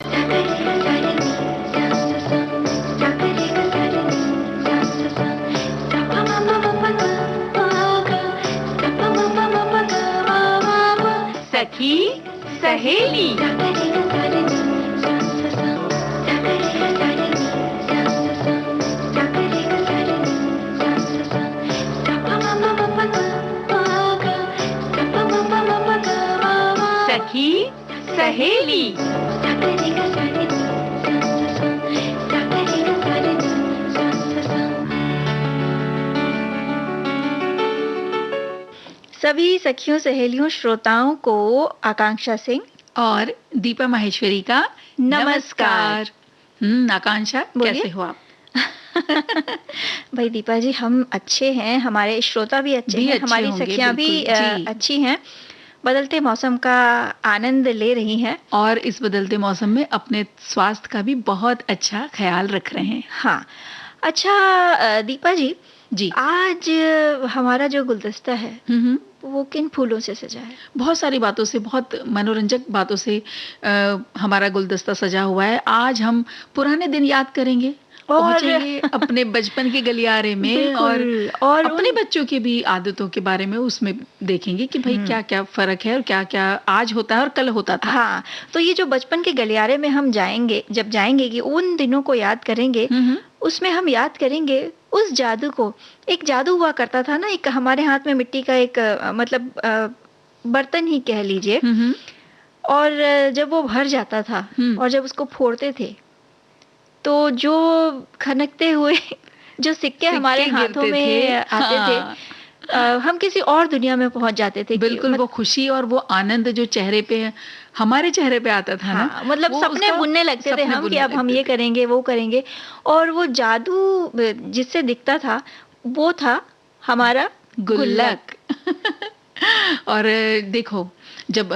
सखी सहेली। सखी सहेली। सभी सखियों सहेलियों श्रोताओं को आकांक्षा सिंह और दीपा माहेश्वरी का नमस्कार। आकांक्षा, कैसे हो आप? भाई दीपा जी, हम अच्छे हैं, हमारे श्रोता भी अच्छे हैं, हमारी सखियां भी अच्छी हैं, बदलते मौसम का आनंद ले रही हैं और इस बदलते मौसम में अपने स्वास्थ्य का भी बहुत अच्छा ख्याल रख रहे हैं। हाँ, अच्छा दीपा जी, जी आज हमारा जो गुलदस्ता है वो किन फूलों से सजा है? बहुत सारी बातों से, बहुत मनोरंजक बातों से हमारा गुलदस्ता सजा हुआ है। आज हम पुराने दिन याद करेंगे और अपने बचपन के गलियारे में और अपने बच्चों के भी आदतों के बारे में उसमें देखेंगे कि भाई क्या क्या फर्क है और क्या क्या आज होता है और कल होता था। हाँ, तो ये जो बचपन के गलियारे में हम जाएंगे, जब जाएंगे कि उन दिनों को याद करेंगे, उसमें हम याद करेंगे उस जादू को। एक जादू हुआ करता था ना, एक हमारे हाथ में मिट्टी का एक मतलब बर्तन ही कह लीजिए, और जब वो भर जाता था और जब उसको फोड़ते थे तो जो खनकते हुए जो सिक्के हमारे हाथों में आते थे, हम किसी और दुनिया में पहुंच जाते थे। बिल्कुल, वो खुशी और वो आनंद जो चेहरे पे हमारे चेहरे पे आता था ना, मतलब सपने बुनने लगते थे हम कि अब हम ये करेंगे वो करेंगे, और वो जादू जिससे दिखता था वो था हमारा गुल्लक। और देखो, जब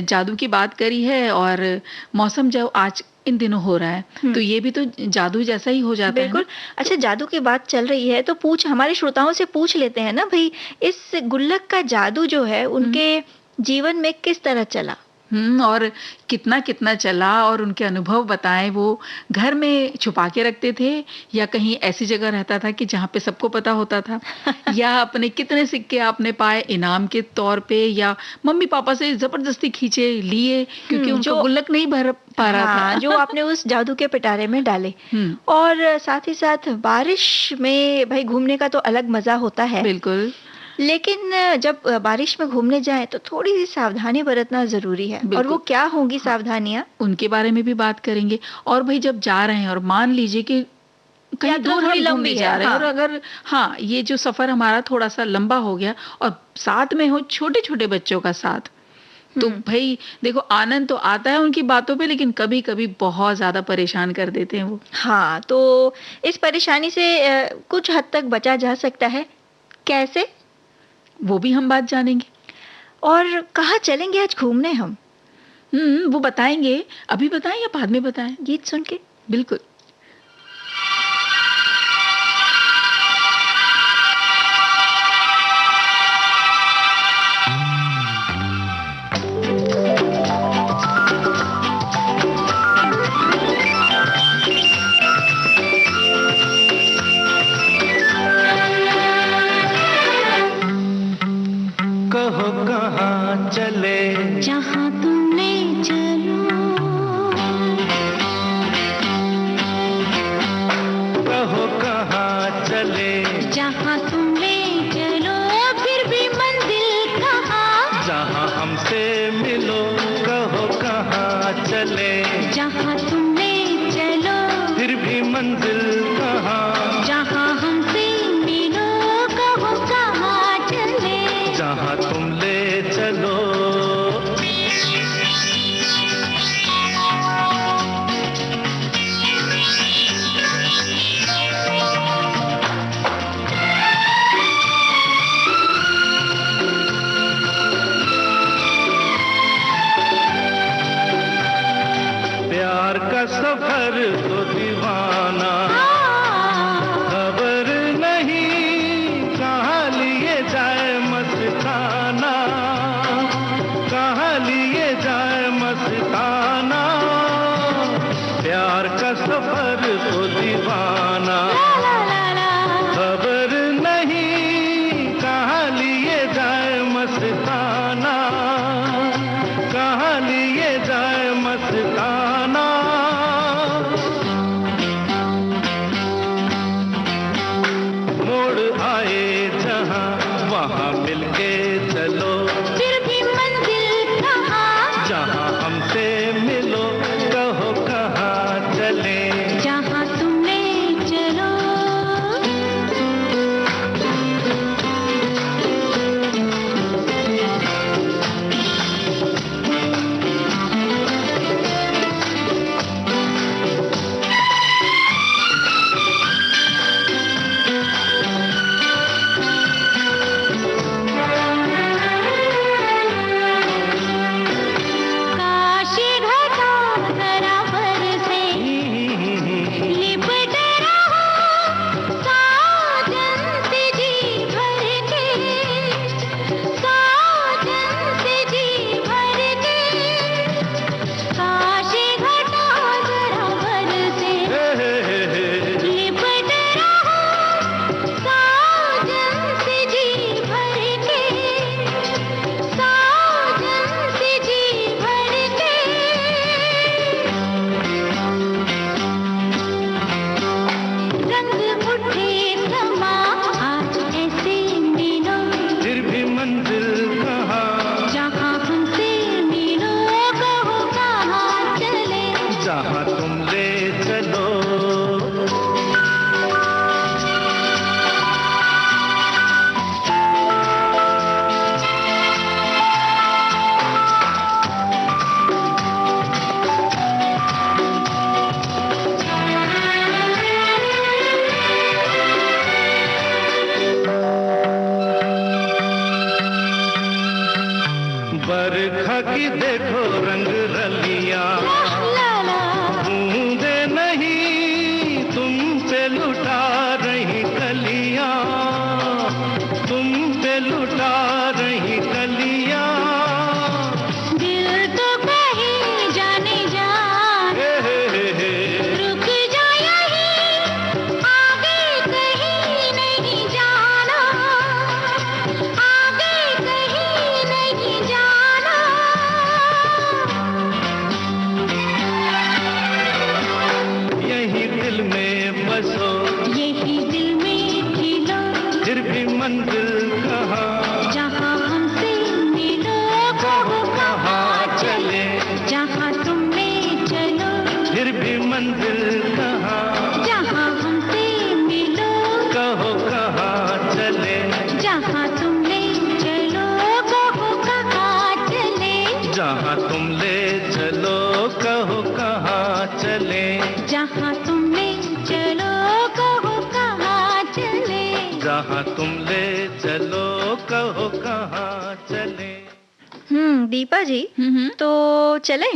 जादू की बात करी है और मौसम जब आज इन दिनों हो रहा है तो ये भी तो जादू जैसा ही हो जाता है। बिल्कुल। अच्छा, जादू की बात चल रही है तो हमारे श्रोताओं से पूछ लेते हैं ना भाई, इस गुल्लक का जादू जो है उनके जीवन में किस तरह चला, और कितना कितना चला, और उनके अनुभव बताएं। वो घर में छुपा के रखते थे या कहीं ऐसी जगह रहता था कि जहाँ पे सबको पता होता था या अपने कितने सिक्के आपने पाए इनाम के तौर पे, या मम्मी पापा से जबरदस्ती खींचे लिए क्योंकि उनको गुल्लक नहीं भर पा रहा था जो आपने उस जादू के पिटारे में डाले। और साथ ही साथ बारिश में भाई घूमने का तो अलग मजा होता है। बिल्कुल, लेकिन जब बारिश में घूमने जाएं तो थोड़ी सी सावधानी बरतना जरूरी है। और वो क्या होंगी सावधानियां, उनके बारे में भी बात करेंगे। और भाई जब जा रहे हैं और मान लीजिए कि कहीं दूर हम घूमने जा रहे हैं, और अगर ये जो सफर हमारा थोड़ा सा लंबा हो गया और साथ में हो छोटे छोटे बच्चों का साथ, तो भाई देखो, आनंद तो आता है उनकी बातों पे, लेकिन कभी कभी बहुत ज्यादा परेशान कर देते हैं वो। हाँ, तो इस परेशानी से कुछ हद तक बचा जा सकता है। कैसे, वो भी हम बात जानेंगे। और कहाँ चलेंगे आज घूमने हम, वो बताएंगे। अभी बताएं या बाद में बताएं? गीत सुन के। बिल्कुल। कहो कहाँ चले, जहाँ तुम ले चलो, कहो कहाँ चले, जहाँ तुम ले चलो, फिर भी मंजिल कहाँ, जहाँ हमसे मिलो। कहो कहाँ चले, जहाँ तुम ले चलो, फिर भी मंजिल कहाँ, जहाँ हमसे मिलो। कहो कहाँ चले, जहाँ तुम ले चलो। प्यार का सफर तो दीवाना, खबर नहीं कहाँ लिए जाए मस्ताना, कहाँ लिए जाए मस्ताना। प्यार का सफर तो दीवाना। खबर नहीं कहाँ लिए जाए मस्ताना, कहाँ लिए जाए मस्ताना। मोड़ आए जहाँ वहाँ मिलके चलो, फिर भी मंजिल कहाँ, जहाँ हमसे मिलो कहो कहाँ चले, जहाँ तुम ले चलो। काशी घटा जरा बरसे, लिपट रहो साजन से जी भर के, साजन से जी भर के। काशी घटा जरा बरसे, लिपट रहो साजन से जी भर के, साजन से जी भर के। रंग उठे समा आज ऐसे मिलो, फिर भी मंजिल कहाँ, जहाँ हमसे मिलो कहो कहाँ चले। जहाँ तुम ले चलो। बरखा की देखो रंग रलियां, ला ला बूंदे नहीं तुम पे लुटा रही कलियां, तुम पे लुटा रही कलियां। दिल तो कहीं जाने जान, रुक जा यहीं, आगे कहीं नहीं जाना, आगे कहीं नहीं जाना। यही दिल में बसो, यही दिल में खिलो, फिर भी मंजिल कहाँ, जहाँ हमसे मिलो कहो कहाँ चले, जहाँ तुम ले चलो। फिर भी मंजिल कहाँ, जहाँ हमसे मिलो कहो कहाँ चले, जहाँ तुम ले चलो कहो कहाँ चले, जहाँ तुम ले चलो कहो कहाँ चले, जहाँ तुम ले चलो कहो कहाँ चले। जहाँ तुम ले चलो कहो कहाँ चले। दीपा जी, तो चले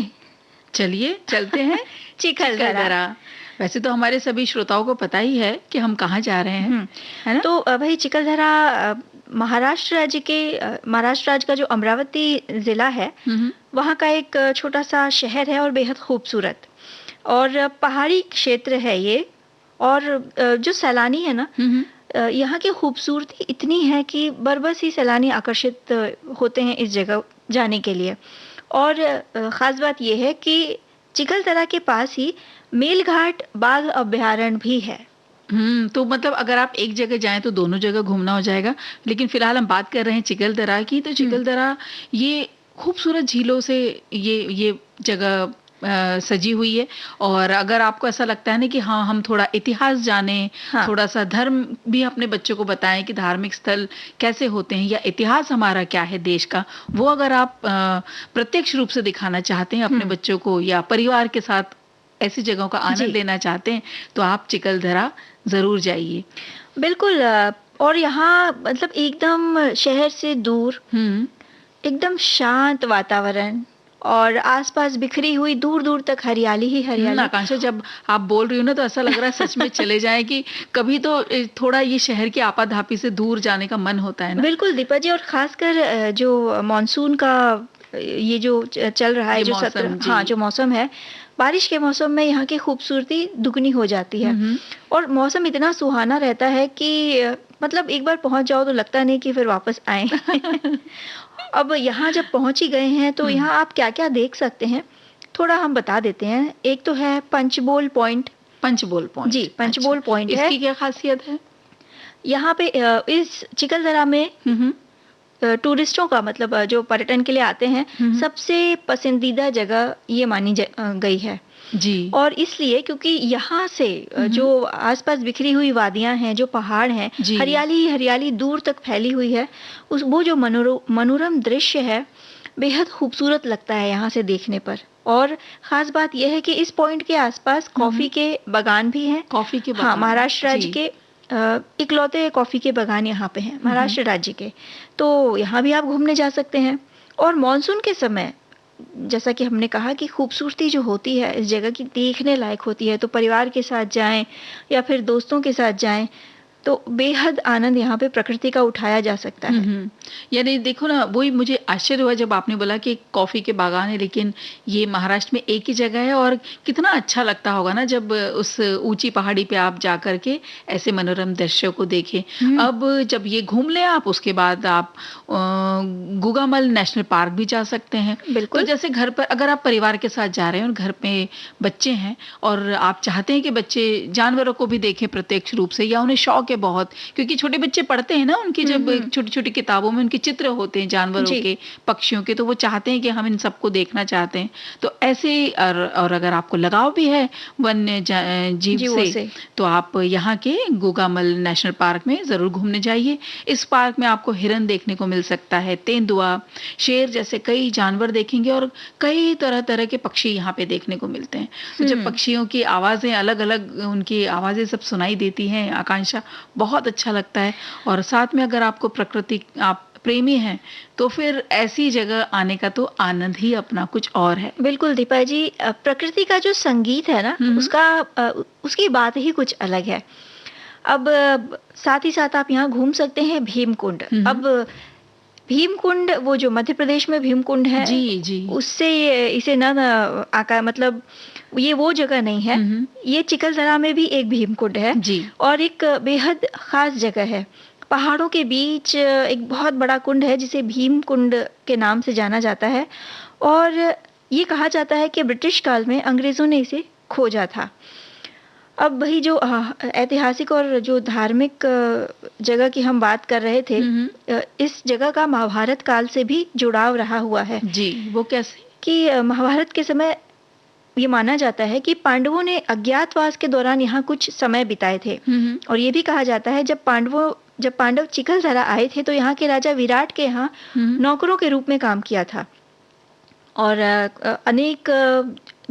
चलिए चलते हैं चिखलदरा। चिखलदरा। वैसे तो हमारे सभी श्रोताओं को पता ही है कि हम कहाँ जा रहे हैं, है ना? तो भाई चिखलदरा महाराष्ट्र राज्य का जो अमरावती जिला है, वहाँ का एक छोटा सा शहर है और बेहद खूबसूरत और पहाड़ी क्षेत्र है ये। और जो सैलानी है ना, यहाँ की खूबसूरती इतनी है कि बरबस ही सैलानी आकर्षित होते हैं इस जगह जाने के लिए। और ख़ास बात यह है कि चिखलदरा के पास ही मेलघाट बाघ अभयारण्य भी है। तो मतलब अगर आप एक जगह जाएं तो दोनों जगह घूमना हो जाएगा। लेकिन फिलहाल हम बात कर रहे हैं चिखलदरा की। तो चिखलदरा ये खूबसूरत झीलों से ये जगह सजी हुई है। और अगर आपको ऐसा लगता है ना कि हाँ हम थोड़ा इतिहास जानें, थोड़ा सा धर्म भी अपने बच्चों को बताएं कि धार्मिक स्थल कैसे होते हैं या इतिहास हमारा क्या है देश का, वो अगर आप प्रत्यक्ष रूप से दिखाना चाहते हैं अपने बच्चों को या परिवार के साथ ऐसी जगहों का आनंद लेना चाहते हैं तो आप चिखलदरा जरूर जाइए। बिल्कुल। और यहाँ मतलब एकदम शहर से दूर एकदम शांत वातावरण और आसपास बिखरी हुई दूर दूर तक हरियाली ही हरियाली। आकांक्षा, जब आप बोल रही हो ना तो ऐसा लग रहा है सच में चले जाएं कि कभी तो थोड़ा ये शहर की आपाधापी से दूर जाने का मन होता है ना। बिल्कुल दीपा जी। और खासकर जो मॉनसून का ये जो चल रहा है, जो सत्र, हाँ जो मौसम है बारिश के मौसम में यहाँ की खूबसूरती दुगनी हो जाती है। और मौसम इतना सुहाना रहता है कि मतलब एक बार पहुंच जाओ तो लगता नहीं कि फिर वापस आए। अब यहाँ जब पहुंच ही गए हैं तो यहाँ आप क्या-क्या देख सकते हैं, थोड़ा हम बता देते हैं। एक तो है पंचबोल पॉइंट। पंचबोल पॉइंट। जी, पंचबोल पॉइंट है। इसकी क्या खासियत है? यहाँ पे इस चिखलदरा में टूरिस्टों का मतलब जो पर्यटन के लिए आते हैं, सबसे पसंदीदा जगह ये मानी गई है। जी। और इसलिए क्योंकि यहाँ से जो आसपास बिखरी हुई वादियां हैं, जो पहाड़ हैं, हरियाली ही हरियाली दूर तक फैली हुई है। वो जो मनोरम दृश्य है, बेहद खूबसूरत लगता है यहाँ से देखने पर। और खास बात यह है कि इस पॉइंट के आसपास कॉफी के बागान भी हैं। कॉफी के हाँ, बागान। महाराष्ट्र राज्य के इकलौते कॉफी के बागान यहाँ पे हैं, महाराष्ट्र राज्य के। तो यहाँ भी आप घूमने जा सकते हैं। और मॉनसून के समय जैसा कि हमने कहा कि खूबसूरती जो होती है इस जगह की देखने लायक होती है, तो परिवार के साथ जाएं या फिर दोस्तों के साथ जाएं तो बेहद आनंद यहाँ पे प्रकृति का उठाया जा सकता है। यानी देखो ना, वही मुझे आश्चर्य हुआ जब आपने बोला कि कॉफी के बागान है, लेकिन ये महाराष्ट्र में एक ही जगह है। और कितना अच्छा लगता होगा ना जब उस ऊंची पहाड़ी पे आप जा करके ऐसे मनोरम दृश्यों को देखें। अब जब ये घूम ले आप, उसके बाद आप गुगामल नेशनल पार्क भी जा सकते हैं। बिल्कुल। तो जैसे घर पर अगर आप परिवार के साथ जा रहे हैं और घर पे बच्चे हैं और आप चाहते हैं कि बच्चे जानवरों को भी देखें प्रत्यक्ष रूप से, या उन्हें शौक है बहुत, क्योंकि छोटे बच्चे पढ़ते हैं ना, उनकी जब छोटी छोटी किताबों में उनके चित्र होते हैं जानवरों के, पक्षियों के, तो वो चाहते हैं कि हम इन सबको देखना चाहते हैं। तो ऐसे और अगर आपको लगाव भी है वन्य जीव से, तो आप यहाँ के गुगामल नेशनल पार्क में जरूर घूमने जाइए। इस पार्क में आपको हिरन देखने को मिल सकता है, तेंदुआ, शेर जैसे कई जानवर देखेंगे और कई तरह तरह के पक्षी यहाँ पे देखने को मिलते हैं। तो जब पक्षियों की आवाजें अलग अलग, उनकी आवाजें सब सुनाई देती हैं, आकांक्षा, बहुत अच्छा लगता है। और साथ में अगर आपको प्रकृति, आप प्रेमी हैं, तो फिर ऐसी जगह आने का तो आनंद ही अपना कुछ और है। बिल्कुल दीपा जी, प्रकृति का जो संगीत है ना, उसकी बात ही कुछ अलग है। अब साथ ही साथ आप यहाँ घूम सकते हैं भीमकुंड। अब भीमकुंड, वो जो मध्य प्रदेश में भीमकुंड है, जी, उससे इसे मतलब ये वो जगह नहीं है। ये चिखलदरा में भी एक भीमकुंड है जी। और एक बेहद खास जगह है। पहाड़ों के बीच एक बहुत बड़ा कुंड है जिसे भीमकुंड के नाम से जाना जाता है। और ये कहा जाता है कि ब्रिटिश काल में अंग्रेजों ने इसे खोजा था। अब वही जो ऐतिहासिक और जो धार्मिक जगह की हम बात कर रहे थे, इस जगह का महाभारत काल से भी जुड़ाव रहा हुआ है। जी, वो कैसे? कि महाभारत के समय ये माना जाता है कि पांडवों ने अज्ञातवास के दौरान यहाँ कुछ समय बिताए थे। और ये भी कहा जाता है जब पांडव चिखलदरा आए थे तो यहाँ के राजा विराट के यहाँ नौकरों के रूप में काम किया था। और अनेक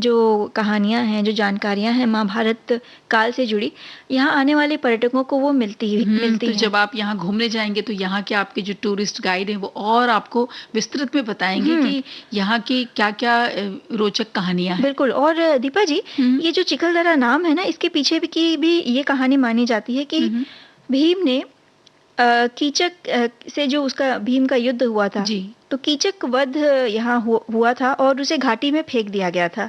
जो कहानियां हैं, जो जानकारियां हैं महाभारत काल से जुड़ी, यहाँ आने वाले पर्यटकों को वो मिलती हैं। तो जब आप यहाँ घूमने जाएंगे तो यहाँ के आपके जो टूरिस्ट गाइड हैं वो और आपको विस्तृत में बताएंगे कि यहाँ की क्या क्या रोचक कहानियां हैं। बिल्कुल। और दीपा जी, ये जो चिखलदरा नाम है ना, इसके पीछे भी ये कहानी मानी जाती है कि भीम ने कीचक से जो उसका भीम का युद्ध हुआ था, तो कीचक वध यहाँ हुआ था और उसे घाटी में फेंक दिया गया था।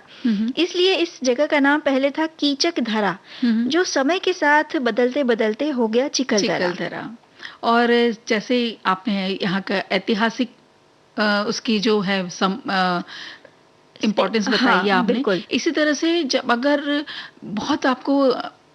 इसलिए इस जगह का नाम पहले था कीचक धरा, जो समय के साथ बदलते बदलते हो गया चिखलदरा। और जैसे आपने यहाँ का ऐतिहासिक उसकी जो है इम्पोर्टेंस बताई है आपने, इसी तरह से जब अगर बहुत आपको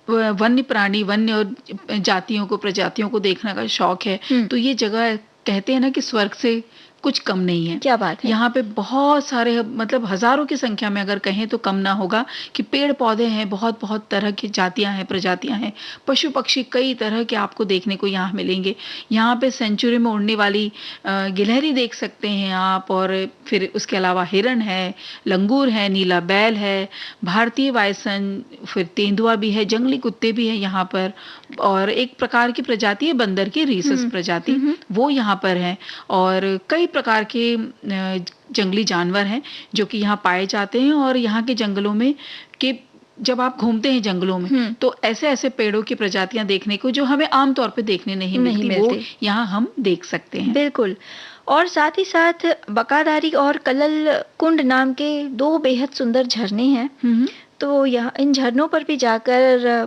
वन्य प्राणी, वन्य और जातियों को, प्रजातियों को देखने का शौक है, तो ये जगह कहते हैं ना कि स्वर्ग से कुछ कम नहीं है। क्या बात है। यहाँ पे बहुत सारे, मतलब हजारों की संख्या में अगर कहें तो कम ना होगा कि पेड़ पौधे हैं, बहुत बहुत तरह की जातियां हैं, प्रजातियां हैं, पशु पक्षी कई तरह के आपको देखने को यहाँ मिलेंगे। यहाँ पे सेंचुरी में उड़ने वाली गिलहरी देख सकते हैं आप, और फिर उसके अलावा हिरण है, लंगूर है, नीला बैल है, भारतीय वायसन, फिर तेंदुआ भी है, जंगली कुत्ते भी है यहाँ पर, और एक प्रकार की प्रजाति है बंदर की, रीसस प्रजाति, वो यहाँ पर है। और कई प्रकार के जंगली जानवर हैं जो कि यहाँ पाए जाते हैं। और यहाँ के जंगलों में के जब आप घूमते हैं जंगलों में, तो ऐसे ऐसे पेड़ों की प्रजातियां देखने को जो हमें आमतौर पे देखने नहीं मिलती, वो यहाँ हम देख सकते हैं। बिल्कुल। और साथ ही साथ बकादारी और कलल कुंड नाम के 2 बेहद सुंदर झरने हैं। तो यहाँ इन झरनों पर भी जाकर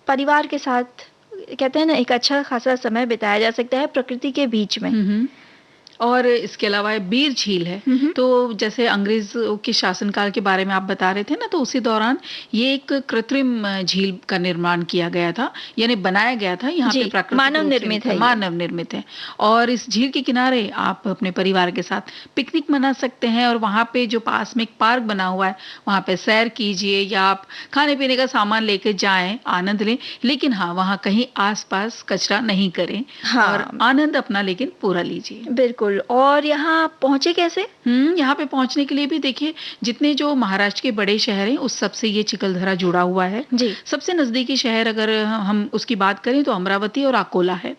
परिवार के साथ कहते हैं ना एक अच्छा खासा समय बिताया जा सकता है प्रकृति के बीच में। और इसके अलावा बीर झील है। तो जैसे अंग्रेजों के शासनकाल के बारे में आप बता रहे थे ना, तो उसी दौरान ये एक कृत्रिम झील का निर्माण किया गया था, यानी बनाया गया था। यहाँ पे प्राकृतिक मानव निर्मित है, मानव निर्मित है। और इस झील के किनारे आप अपने परिवार के साथ पिकनिक मना सकते हैं, और वहाँ पे जो पास में एक पार्क बना हुआ है वहाँ पे सैर कीजिए, या आप खाने पीने का सामान लेके जाएं, आनंद लें। लेकिन हाँ, वहाँ कहीं आसपास कचरा नहीं करें। और आनंद अपना लेकिन पूरा लीजिए। बिल्कुल। और यहाँ पहुंचे कैसे? यहाँ पे पहुंचने के लिए भी देखिए, जितने जो महाराष्ट्र के बड़े शहर हैं उस सबसे ये चिखलदरा जुड़ा हुआ है जी। सबसे नजदीकी शहर अगर हम उसकी बात करें तो अमरावती और अकोला है।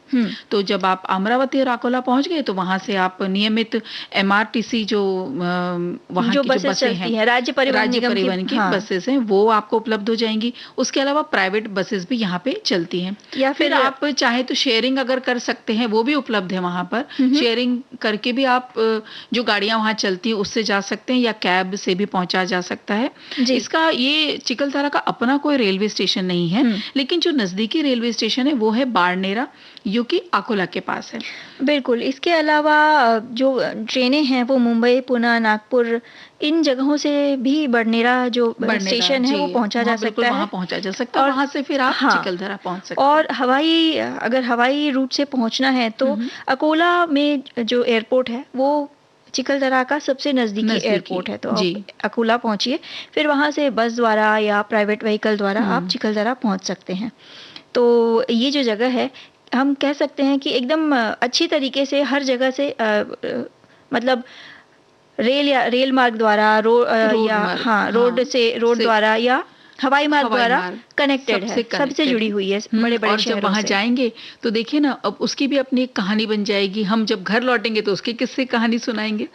तो जब आप अमरावती और अकोला पहुंच गए तो वहां से आप नियमित MRTC जो वहां की जो बसें हैं, राज्य परिवहन की बसेस हैं, वो आपको उपलब्ध हो जाएंगी। उसके अलावा प्राइवेट बसेस भी यहाँ पे चलती हैं, या फिर आप चाहे तो शेयरिंग अगर कर सकते हैं, वो भी उपलब्ध है वहां पर। शेयरिंग करके भी आप जो गाड़ियां वहां चलती हैं उससे जा सकते हैं, या कैब से भी पहुंचा जा सकता है। इसका ये चिखलदरा का अपना कोई रेलवे स्टेशन नहीं है, लेकिन जो नजदीकी रेलवे स्टेशन है वो है बाड़नेरा, जो कि अकोला के पास है। बिल्कुल। इसके अलावा जो ट्रेनें हैं वो मुंबई, पुणे, नागपुर, इन जगहों से भी बड़नेरा जो स्टेशन है वो पहुंचा जा सकता है। वहां पहुंचा जा सकता है, और वहां से फिर आप चिखलदरा पहुंच सकते हैं। और अगर हवाई रूट से पहुंचना है तो अकोला में जो एयरपोर्ट है वो चिखलदरा का सबसे नजदीकी एयरपोर्ट है। तो आप अकोला पहुंचिए, फिर वहां से बस द्वारा या प्राइवेट व्हीकल द्वारा आप चिखलदरा पहुंच सकते हैं। तो ये जो जगह है, हम कह सकते हैं कि एकदम अच्छी तरीके से हर जगह से मतलब रेल मार्ग द्वारा रोड द्वारा या हवाई मार्ग द्वारा कनेक्टेड है, सबसे जुड़ी हुई है बड़े बड़े शहरों से। जब वहां जाएंगे तो देखिए ना, अब उसकी भी अपनी एक कहानी बन जाएगी। हम जब घर लौटेंगे तो उसके किस्से कहानी सुनाएंगे।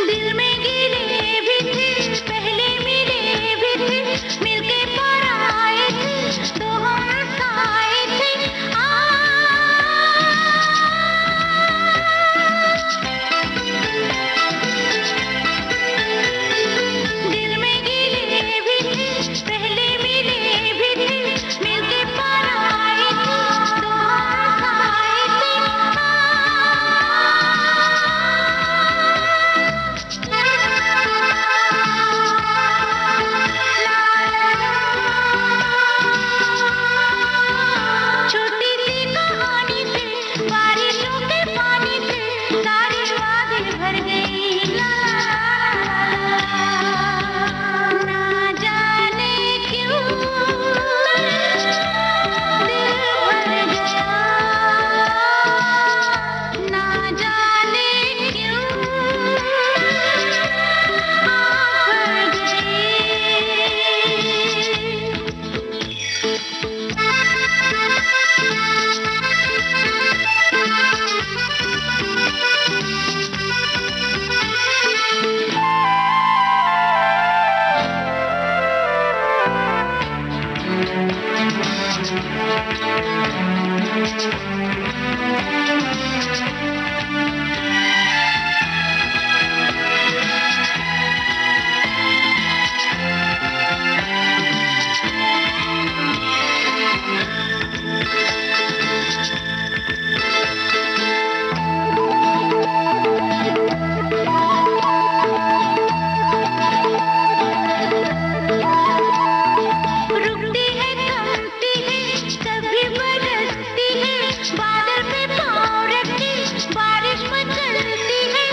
दिल में गिरे भी थे, पहले मिले भी थे, मिलके पराए थे, तो हम साए थे। दिल में गिरे भी थे, पहले मिले भी थे, मिलके पराए थे, तो हम साए छोटी सी कहानी थी, बारिशों के पानी थे, सारी वादी भर गई। ना जाने क्यों दिल भर गया, ना जाने क्यों आँख भर रुकती है, थमती है, कभी बरसती है, बादल पे पाँव रखती, बारिश मचलती है।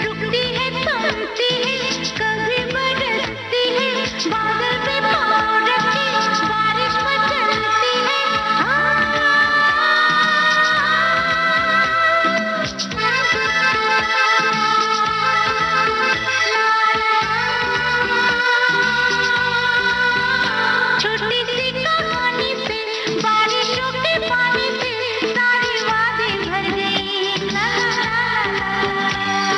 रुकती है, थमती है, कभी बरसती है, बादल पे पाँव रखती, बारिश मचलती है। छोटी सी कहानी पे, बारिशों के पानी पे, सारी वादी भर गई।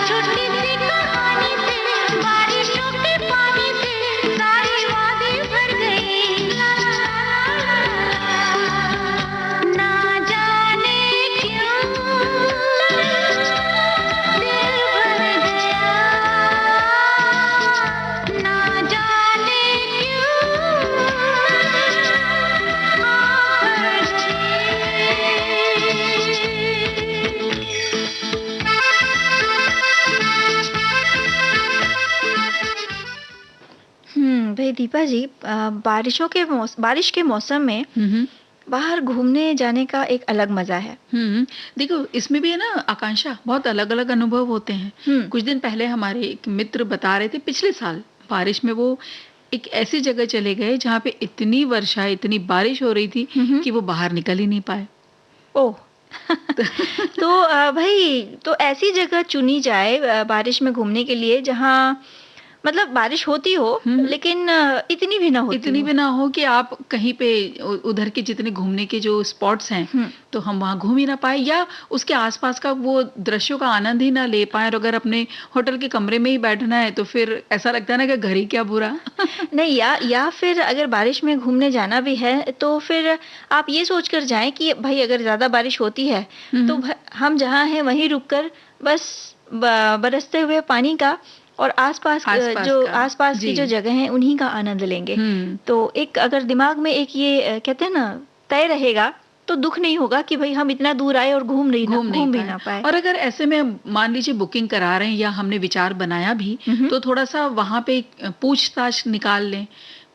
छोटी सी कहानी पे, बारिशों के पानी पे, सारी वादी भर गई। ना जाने क्यों दिल भर गया, ना जाने क्यों आँख भाई दीपा जी, बारिश के मौसम में हम्म बाहर घूमने जाने का एक अलग मजा है। देखो इसमें भी है ना आकांक्षा, बहुत अलग अलग अनुभव होते हैं। कुछ दिन पहले हमारे एक मित्र बता रहे थे, पिछले साल बारिश में वो एक ऐसी जगह चले गए जहाँ पे इतनी वर्षा, इतनी बारिश हो रही थी कि वो बाहर निकल ही नहीं पाए। ओह तो भाई, तो ऐसी जगह चुनी जाए बारिश में घूमने के लिए जहाँ मतलब बारिश होती हो लेकिन इतनी भी ना हो कि आप कहीं पे उधर के जितने घूमने के जो स्पॉट्स हैं तो हम वहाँ घूम ही ना पाए, या उसके आसपास का वो दृश्यों का आनंद ही ना ले पाए। और अगर अपने होटल के कमरे में ही बैठना है तो फिर ऐसा लगता है ना कि घर ही क्या बुरा। नहीं, या फिर अगर बारिश में घूमने जाना भी है तो फिर आप ये सोच कर जाएं कि भाई अगर ज्यादा बारिश होती है तो हम जहाँ हैं वहीं रुककर बस बरसते हुए पानी का और आसपास की जो जगह हैं उन्हीं का आनंद लेंगे। तो एक अगर दिमाग में एक ये कहते हैं ना तय रहेगा तो दुख नहीं होगा कि भाई हम इतना दूर आए और घूम भी ना पाए। और अगर ऐसे में मान लीजिए बुकिंग करा रहे हैं या हमने विचार बनाया भी, तो थोड़ा सा वहां पे पूछताछ निकाल लें,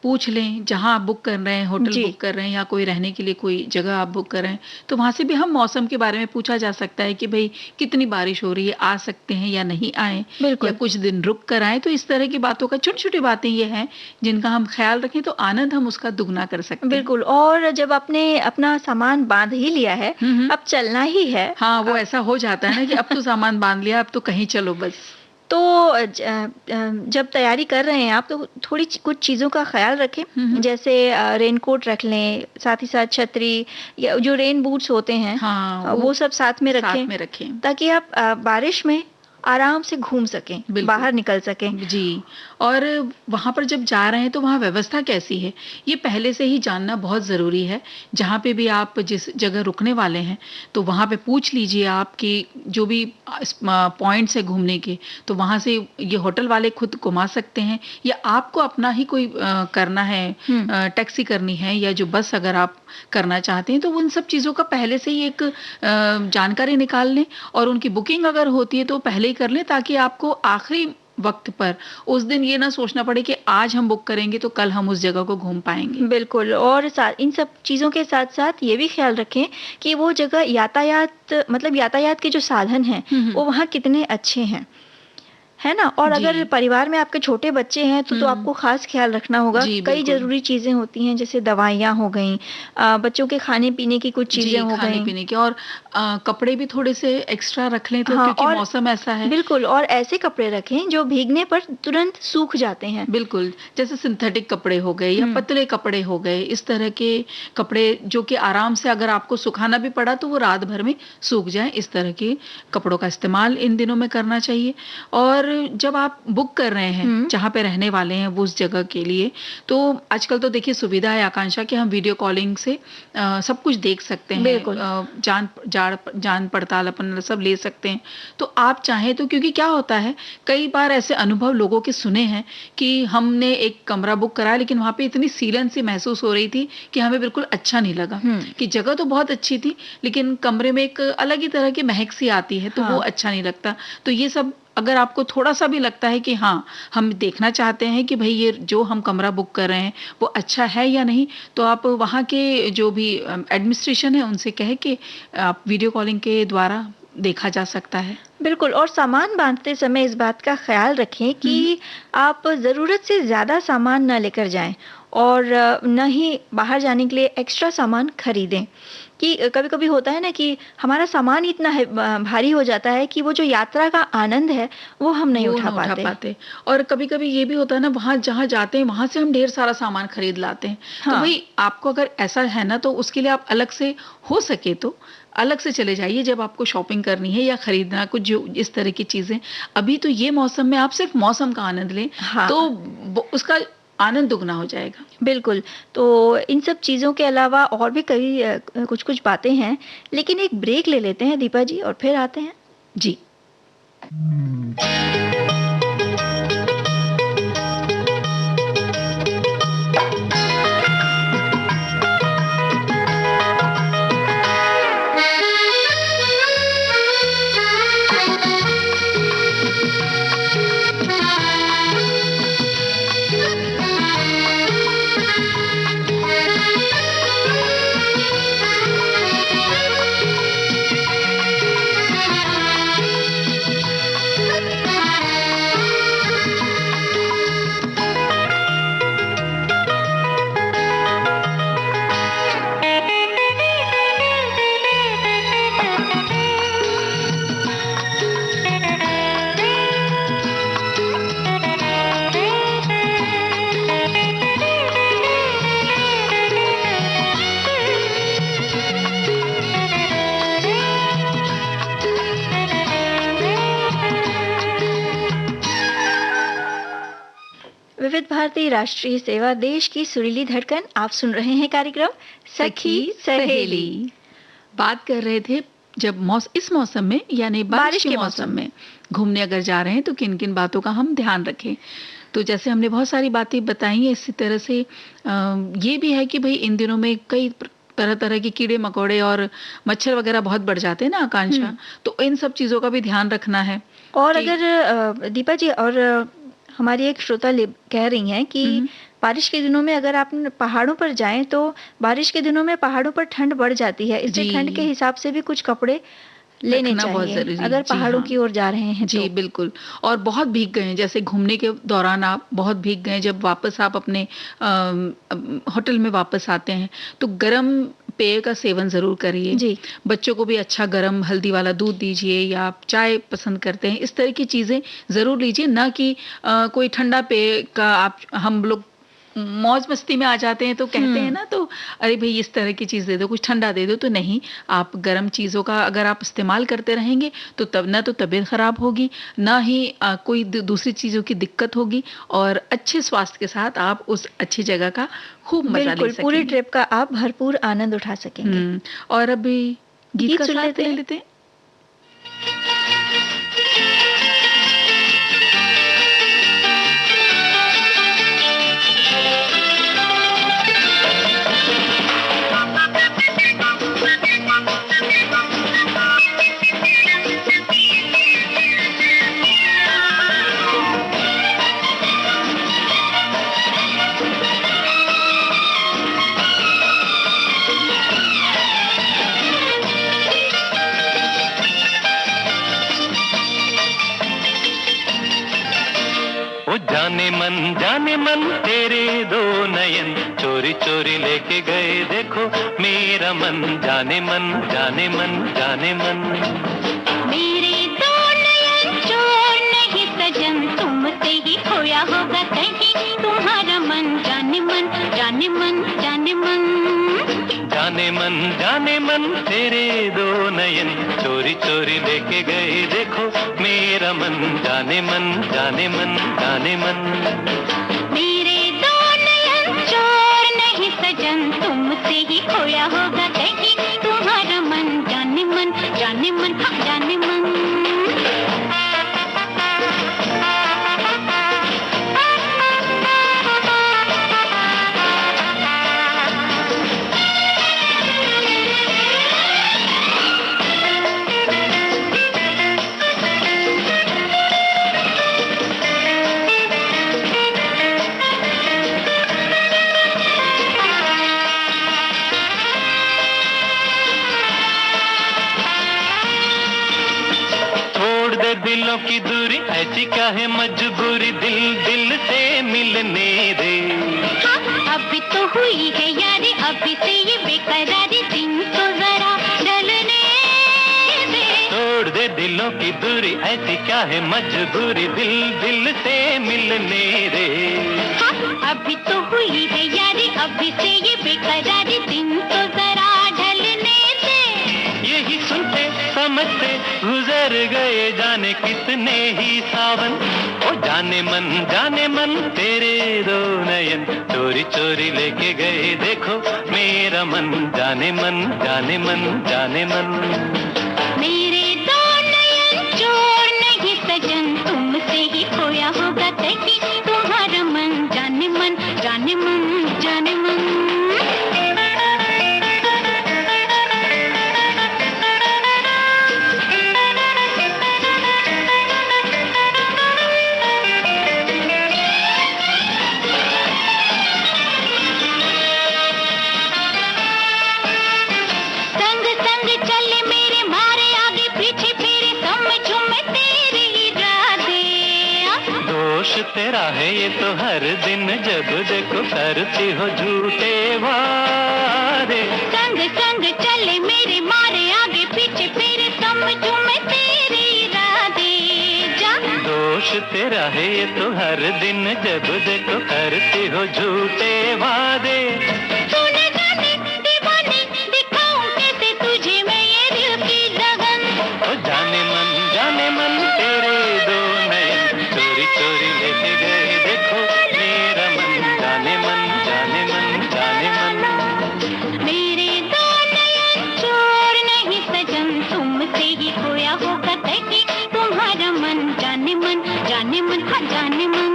पूछ लें जहां आप बुक कर रहे हैं, होटल बुक कर रहे हैं या कोई रहने के लिए कोई जगह आप बुक कर रहे हैं, तो वहां से भी हम मौसम के बारे में पूछा जा सकता है कि भाई कितनी बारिश हो रही है, आ सकते हैं या नहीं आए, या कुछ दिन रुक कर आए। तो इस तरह की बातों का, छोटी छोटी बातें ये हैं जिनका हम ख्याल रखें तो आनंद हम उसका दुगना कर सकते हैं। बिल्कुल। और जब आपने अपना सामान बांध ही लिया है, अब चलना ही है। हाँ, वो ऐसा हो जाता है ना कि अब तो सामान बांध लिया, अब तो कहीं चलो बस। तो जब तैयारी कर रहे हैं आप, तो थोड़ी कुछ चीज़ों का ख्याल रखें, जैसे रेनकोट रख लें, साथ ही साथ छतरी या जो रेन बूट्स होते हैं, हाँ, वो सब साथ में रखें ताकि आप बारिश में आराम से घूम सकें, बाहर निकल सकें। जी। और वहां पर जब जा रहे हैं तो वहां व्यवस्था कैसी है, ये पहले से ही जानना बहुत जरूरी है। जहां पे भी आप जिस जगह रुकने वाले हैं तो वहां पे पूछ लीजिए आप कि जो भी पॉइंट्स है घूमने के, तो वहां से ये होटल वाले खुद घुमा सकते हैं या आपको अपना ही कोई करना है, टैक्सी करनी है या जो बस अगर आप करना चाहते हैं, तो उन सब चीजों का पहले से ही एक जानकारी निकाल लें। और उनकी बुकिंग अगर होती है तो पहले ही कर लें, ताकि आपको आखिरी वक्त पर उस दिन ये ना सोचना पड़े कि आज हम बुक करेंगे तो कल हम उस जगह को घूम पाएंगे। बिल्कुल। और इन सब चीज़ों के साथ साथ ये भी ख्याल रखें कि वो जगह यातायात के जो साधन हैं वो वहाँ कितने अच्छे हैं, है ना। और अगर परिवार में आपके छोटे बच्चे हैं तो आपको खास ख्याल रखना होगा। कई जरूरी चीजें होती हैं, जैसे दवाइयाँ हो गई, बच्चों के खाने पीने की कुछ चीजें हो गई, खाने पीने की, और कपड़े भी थोड़े से एक्स्ट्रा रख लें, तो क्योंकि मौसम ऐसा है। बिल्कुल। और ऐसे कपड़े रखें जो भीगने पर तुरंत सूख जाते हैं। बिल्कुल, जैसे सिंथेटिक कपड़े हो गए या पतले कपड़े हो गए, इस तरह के कपड़े जो कि आराम से अगर आपको सुखाना भी पड़ा तो वो रात भर में सूख जाए, इस तरह के कपड़ों का इस्तेमाल इन दिनों में करना चाहिए। और जब आप बुक कर रहे हैं जहाँ पे रहने वाले हैं वो उस जगह के लिए, तो आजकल तो देखिए सुविधा है आकांक्षा कि हम वीडियो कॉलिंग से सब कुछ देख सकते हैं, जान पड़ताल अपन सब ले सकते हैं। तो आप चाहें तो, क्योंकि क्या होता है कई बार ऐसे अनुभव लोगों के सुने हैं कि हमने एक कमरा बुक कराया लेकिन वहां पे इतनी सीलन सी महसूस हो रही थी कि हमें बिल्कुल अच्छा नहीं लगा, कि जगह तो बहुत अच्छी थी लेकिन कमरे में एक अलग ही तरह की महक सी आती है, तो वो अच्छा नहीं लगता। तो ये सब अगर आपको थोड़ा सा भी लगता है कि हाँ हम देखना चाहते हैं कि भाई ये जो हम कमरा बुक कर रहे हैं वो अच्छा है या नहीं, तो आप वहाँ के जो भी एडमिनिस्ट्रेशन है उनसे कहे कि आप वीडियो कॉलिंग के द्वारा देखा जा सकता है। बिल्कुल। और सामान बांधते समय इस बात का ख्याल रखें कि आप ज़रूरत से ज़्यादा सामान न लेकर जाएं और न ही बाहर जाने के लिए एक्स्ट्रा सामान खरीदें। कि कभी-कभी होता है ना कि हमारा सामान इतना भारी हो जाता है कि वो जो यात्रा का आनंद है वो हम नहीं उठा पाते। और कभी-कभी ये भी होता है ना, वहाँ जहाँ जाते हैं वहां से हम ढेर सारा सामान खरीद लाते हैं। तो भाई आपको अगर ऐसा है ना, तो उसके लिए आप अलग से हो सके तो अलग से चले जाइए जब आपको शॉपिंग करनी है या खरीदना कुछ जो इस तरह की चीजें। अभी तो ये मौसम में आप सिर्फ मौसम का आनंद लें, तो उसका आनंद दुगना हो जाएगा। बिल्कुल। तो इन सब चीज़ों के अलावा और भी कई कुछ बातें हैं, लेकिन एक ब्रेक ले लेते हैं दीपा जी और फिर आते हैं। जी। विविध भारती राष्ट्रीय सेवा, देश की सुरीली धड़कन। आप सुन रहे हैं कार्यक्रम सखी सहेली। बात कर रहे थे जब इस मौसम में यानी बारिश के मौसम में घूमने अगर जा रहे हैं तो किन किन बातों का हम ध्यान रखें। तो जैसे हमने बहुत सारी बातें बताई हैं, इसी तरह से ये भी है कि भाई इन दिनों में कई तरह-तरह के कीड़े-मकोड़े और मच्छर वगैरह बहुत बढ़ जाते हैं ना आकांक्षा, तो इन सब चीज़ों का भी ध्यान रखना है। और कि अगर दीपा जी, और हमारी एक श्रोता कह रही हैं कि बारिश के दिनों में अगर आप पहाड़ों पर जाएं तो बारिश के दिनों में पहाड़ों पर ठंड बढ़ जाती है, इसलिए ठंड के जी, हिसाब से भी कुछ कपड़े लेने रखना बहुत चाहिए ज़रूरी। अगर जी पहाड़ों हाँ। की ओर जा रहे हैं जी, तो। बिल्कुल। और बहुत भीग गए हैं, जैसे घूमने के दौरान आप बहुत भीग गए, जब वापस आप अपने होटल में वापस आते हैं, तो गरम पेय का सेवन ज़रूर करिए। जी। बच्चों को भी अच्छा गरम हल्दी वाला दूध दीजिए, या आप चाय पसंद करते हैं, इस तरह की चीज़ें ज़रूर लीजिए, ना कि कोई ठंडा पेय का आप हम लोग मौज मस्ती में आ जाते हैं तो कहते हैं ना, तो अरे भई इस तरह की चीज़ दे दो, कुछ ठंडा दे दो, तो नहीं, आप गर्म चीज़ों का अगर आप इस्तेमाल करते रहेंगे तो तब ना तो तबीयत खराब होगी, ना ही कोई दूसरी चीज़ों की दिक्कत होगी, और अच्छे स्वास्थ्य के साथ आप उस अच्छी जगह का खूब मज़ा ले बिल्कुल, पूरी सकेंगे। ट्रिप का आप भरपूर आनंद उठा सकेंगे। और अभी गीत गीत का सुन साथ लेते ले हैं। लेते हैं। ओ जाने मन तेरे दो नयन चोरी चोरी लेके गए देखो मेरा मन, जाने मन जाने मन जाने मन। मेरे दो नयन चोर नहीं सजन, तुमसे ही खोया होगा कहीं तुम्हारा मन, जाने मन जाने मन जाने मन। जाने मन तेरे दो नयन चोरी चोरी लेके गए देखो मेरा मन, जाने मन जाने मन जाने मन। मेरे दो नयन चोर नहीं सजन, तुमसे ही खोया होगा कहीं तुम्हारा मन, जाने मन जाने मन हाँ, जाने मन। छोड़ दे दिलों की दूरी, ऐसी क्या है मजबूरी, दिल दिल से मिलने दे। हाँ, अभी तो हुई है यारी, अभी से ये बेकरारी, दिन तो जरा ढलने दे। छोड़ दे दिलों की दूरी, ऐसी क्या है मजबूरी, दिल दिल से मिलने दे। हाँ, अभी तो हुई है यारी, अभी से ये बेकरारी, दिन तो जरा ढलने दे। यही सुनते समझते गुजर गए जाने कितने ही सावन। ओ जाने मन तेरे दो नयन चोरी चोरी लेके गए देखो मेरा मन, जाने मन जाने मन जाने मन। मेरे दो नयन चोर नहीं सजन, तुमसे ही खोया होगा कहीं तुम्हारा मन, जाने मन जाने मन जाने मन। संग संग चले मेरे मारे आगे पीछे फिरे, समझूं मैं तेरे इरादे। दोष तेरा है ये तो हर दिन जब देखो करती हो झूठे वादे। संग संग चले मेरे मारे आगे पीछे फिरे, समझूं मैं तेरे इरादे। जा दोष तेरा है ये तो हर दिन जब देखो करती हो झूठे वादे। तूने जाने दीवाने दिखाऊं कैसे तुझे मैं ये दिल की लगन। ओ जाने मन तेरे दो नयन चोरी चोरी लेके गए देखो मेरा मन, जाने मन जाने मन जाने मन। मेरे दो नयन चोर नहीं सजन, तुमसे ही खोया होगा कहीं तुम्हारा मन, जाने मन हाँ, जाने मन।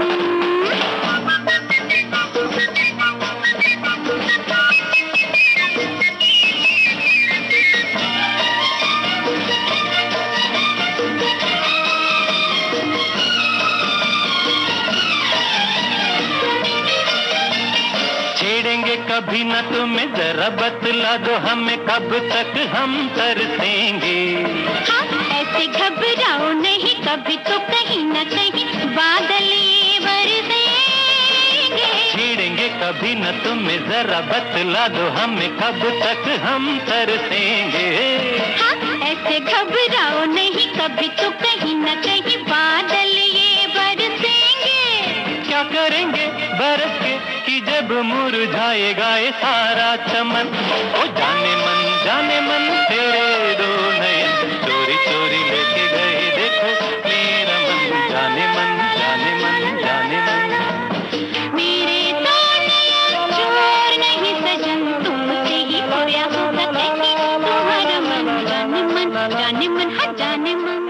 करेंगे कभी न तुम्हें जरा बतला दो हमें कब तक हम तरसेंगे। हाँ, ऐसे घबराओ नहीं कभी तो कहीं न कहीं बादल ये बरसेंगे। छेड़ेंगे कभी न तुम्हें जरा बतला दो हमें कब तक हम तरसेंगे। हाँ, ऐसे घबराओ नहीं कभी तो कहीं न कहीं बादल ये बरसेंगे। क्या करेंगे बरस के कि जब मुरझाएगा ये सारा चमन। ओ जाने मन तेरे दो नयन चोरी चोरी लेके गए देखो मेरा मन। जाने मन मेरे दो नयन चोर नहीं सजन तुमसे ही खोया होगा कहीं तुम्हारा मन। जाने मन हाँ जाने मन।